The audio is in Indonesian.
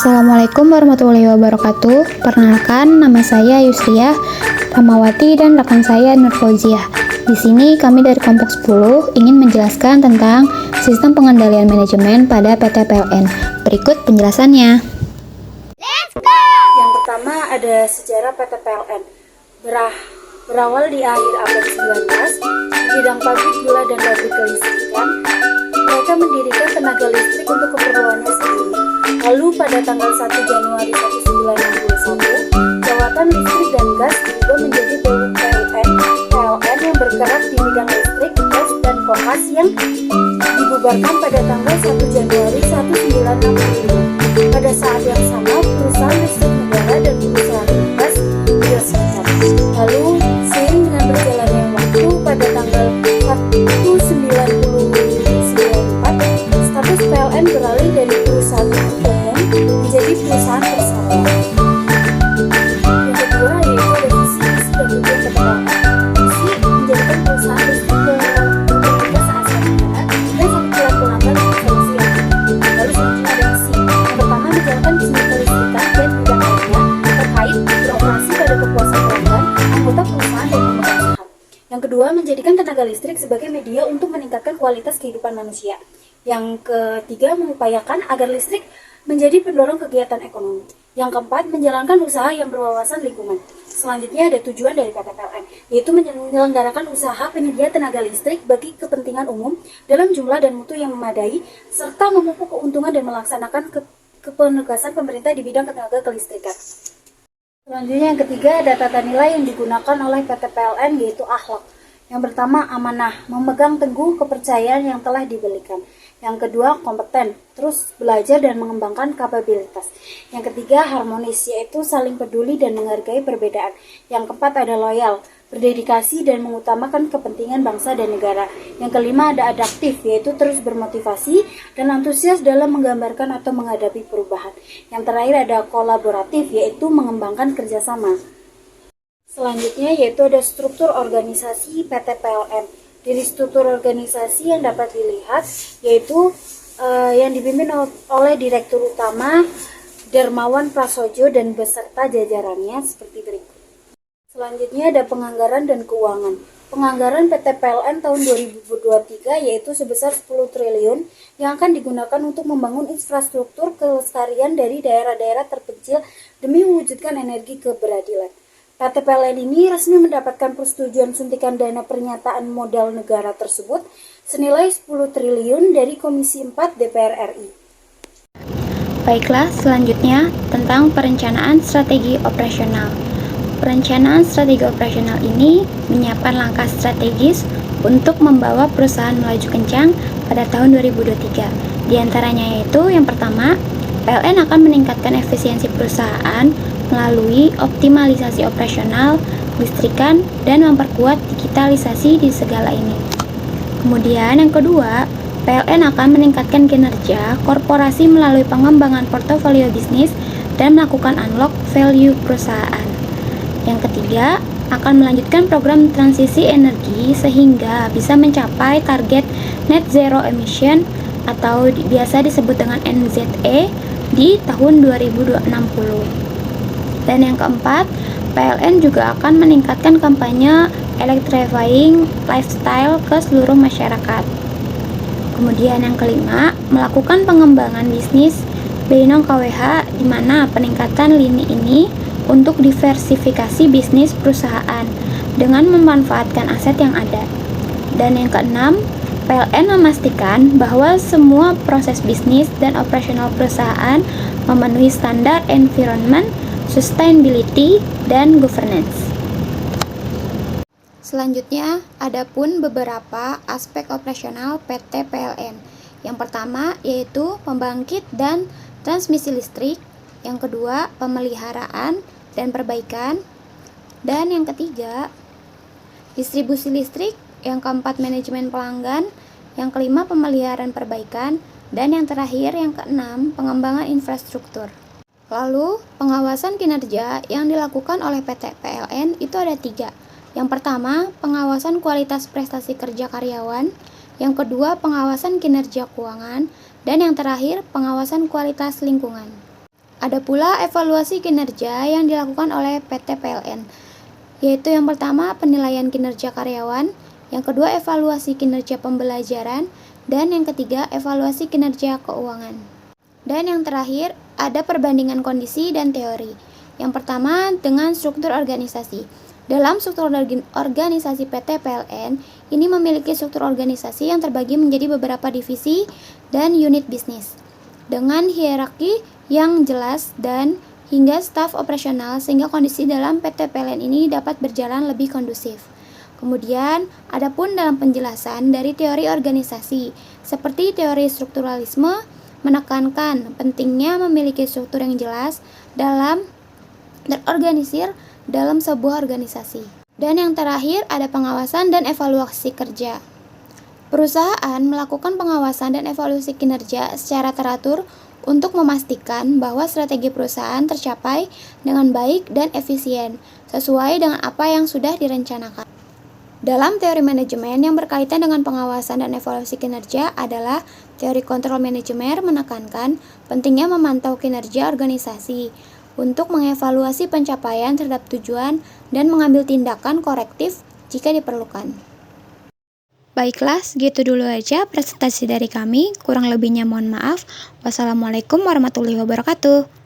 Assalamualaikum warahmatullahi wabarakatuh. Perkenalkan, nama saya Yusriah Ramawati dan rekan saya Nur Fauziah. Di sini kami dari kelompok 10 ingin menjelaskan tentang sistem pengendalian manajemen pada PT PLN. Berikut penjelasannya. Yang pertama ada sejarah PT PLN. Berawal di akhir abad 19, di bidang pabrik gula dan pabrik kelistrikan, mereka mendirikan tenaga listrik untuk keperluannya sendiri. Lalu pada tanggal 1 Januari 1961, Jawatan Listrik dan Gas berubah menjadi PLN yang bergerak di bidang listrik, gas, dan kopas yang dibubarkan pada tanggal 1 Januari 1965. Pada saat yang sama, perusahaan listrik negara dan perusahaan gas diresmikan. Lalu, seiring dengan berjalannya waktu, pada tanggal 1994, status PLN beralih dari perusahaan umum menjadi perusahaan persawahan. Yang kedua yaitu revisi misi dan tujuan PT PLN. Misi menjadikan perusahaan listrik berkualitas se-Asia Tenggara dan satu kilat pelambang revolusi yang tinggi. Lalu selanjutnya ada misi. Yang pertama, menjalankan bisnis kelistrikan dan bidang lainnya terkait beroperasi pada kepuasan pelanggan, anggota perusahaan dan pemegang saham. Yang kedua, menjadikan tenaga listrik sebagai media untuk meningkatkan kualitas kehidupan manusia. Yang ketiga, mengupayakan agar listrik menjadi pendorong kegiatan ekonomi. Yang keempat, menjalankan usaha yang berwawasan lingkungan. Selanjutnya ada tujuan dari PT PLN, yaitu menyelenggarakan usaha penyedia tenaga listrik bagi kepentingan umum dalam jumlah dan mutu yang memadai, serta memupuk keuntungan dan melaksanakan kepenugasan pemerintah di bidang tenaga kelistrikan. Selanjutnya yang ketiga ada tata nilai yang digunakan oleh PT PLN, yaitu akhlak. Yang pertama, amanah, memegang teguh kepercayaan yang telah diberikan. Yang kedua, kompeten, terus belajar dan mengembangkan kapabilitas. Yang ketiga, harmonis, yaitu saling peduli dan menghargai perbedaan. Yang keempat ada loyal, berdedikasi dan mengutamakan kepentingan bangsa dan negara. Yang kelima ada adaptif, yaitu terus bermotivasi dan antusias dalam menggambarkan atau menghadapi perubahan. Yang terakhir ada kolaboratif, yaitu mengembangkan kerjasama. Selanjutnya yaitu ada struktur organisasi PT PLN. Dari struktur organisasi yang dapat dilihat yaitu yang dipimpin oleh Direktur Utama Darmawan Prasojo dan beserta jajarannya seperti berikut. Selanjutnya ada penganggaran dan keuangan. Penganggaran PT PLN tahun 2023 yaitu sebesar 10 triliun yang akan digunakan untuk membangun infrastruktur kelestarian dari daerah-daerah terpencil demi mewujudkan energi keberadilan. PT PLN ini resmi mendapatkan persetujuan suntikan dana pernyataan modal negara tersebut senilai 10 triliun dari Komisi 4 DPR RI. Baiklah, selanjutnya tentang perencanaan strategi operasional. Perencanaan strategi operasional ini menyiapkan langkah strategis untuk membawa perusahaan melaju kencang pada tahun 2023. Di antaranya yaitu yang pertama, PLN akan meningkatkan efisiensi perusahaan melalui optimalisasi operasional, listrikan, dan memperkuat digitalisasi di segala ini. Kemudian yang kedua, PLN akan meningkatkan kinerja korporasi melalui pengembangan portofolio bisnis dan melakukan unlock value perusahaan. Yang ketiga, akan melanjutkan program transisi energi sehingga bisa mencapai target net zero emission atau biasa disebut dengan NZE di tahun 2060. Dan yang keempat, PLN juga akan meningkatkan kampanye electrifying lifestyle ke seluruh masyarakat. Kemudian yang kelima, melakukan pengembangan bisnis Benong KWH di mana peningkatan lini ini untuk diversifikasi bisnis perusahaan dengan memanfaatkan aset yang ada. Dan yang keenam, PLN memastikan bahwa semua proses bisnis dan operasional perusahaan memenuhi standar environment, sustainability, dan governance. Selanjutnya, ada pun beberapa aspek operasional PT PLN. Yang pertama yaitu pembangkit dan transmisi listrik, yang kedua pemeliharaan dan perbaikan, dan yang ketiga distribusi listrik, yang keempat manajemen pelanggan, yang kelima pemeliharaan perbaikan, dan yang terakhir yang keenam pengembangan infrastruktur. Lalu, pengawasan kinerja yang dilakukan oleh PT PLN itu ada 3. Yang pertama, pengawasan kualitas prestasi kerja karyawan. Yang kedua, pengawasan kinerja keuangan. Dan yang terakhir, pengawasan kualitas lingkungan. Ada pula evaluasi kinerja yang dilakukan oleh PT PLN, yaitu yang pertama penilaian kinerja karyawan, yang kedua evaluasi kinerja pembelajaran, dan yang ketiga evaluasi kinerja keuangan. Dan yang terakhir ada perbandingan kondisi dan teori. Yang pertama dengan struktur organisasi. Dalam struktur organisasi PT PLN, ini memiliki struktur organisasi yang terbagi menjadi beberapa divisi dan unit bisnis dengan hierarki yang jelas dan hingga staf operasional sehingga kondisi dalam PT PLN ini dapat berjalan lebih kondusif. Kemudian, adapun dalam penjelasan dari teori organisasi, seperti teori strukturalisme, menekankan pentingnya memiliki struktur yang jelas dalam terorganisir dalam sebuah organisasi. Dan yang terakhir ada pengawasan dan evaluasi kerja. Perusahaan melakukan pengawasan dan evaluasi kinerja secara teratur untuk memastikan bahwa strategi perusahaan tercapai dengan baik dan efisien, sesuai dengan apa yang sudah direncanakan. Dalam teori manajemen yang berkaitan dengan pengawasan dan evaluasi kinerja adalah teori kontrol manajemen menekankan pentingnya memantau kinerja organisasi untuk mengevaluasi pencapaian terhadap tujuan dan mengambil tindakan korektif jika diperlukan. Baiklah, segitu dulu aja presentasi dari kami. Kurang lebihnya mohon maaf. Wassalamualaikum warahmatullahi wabarakatuh.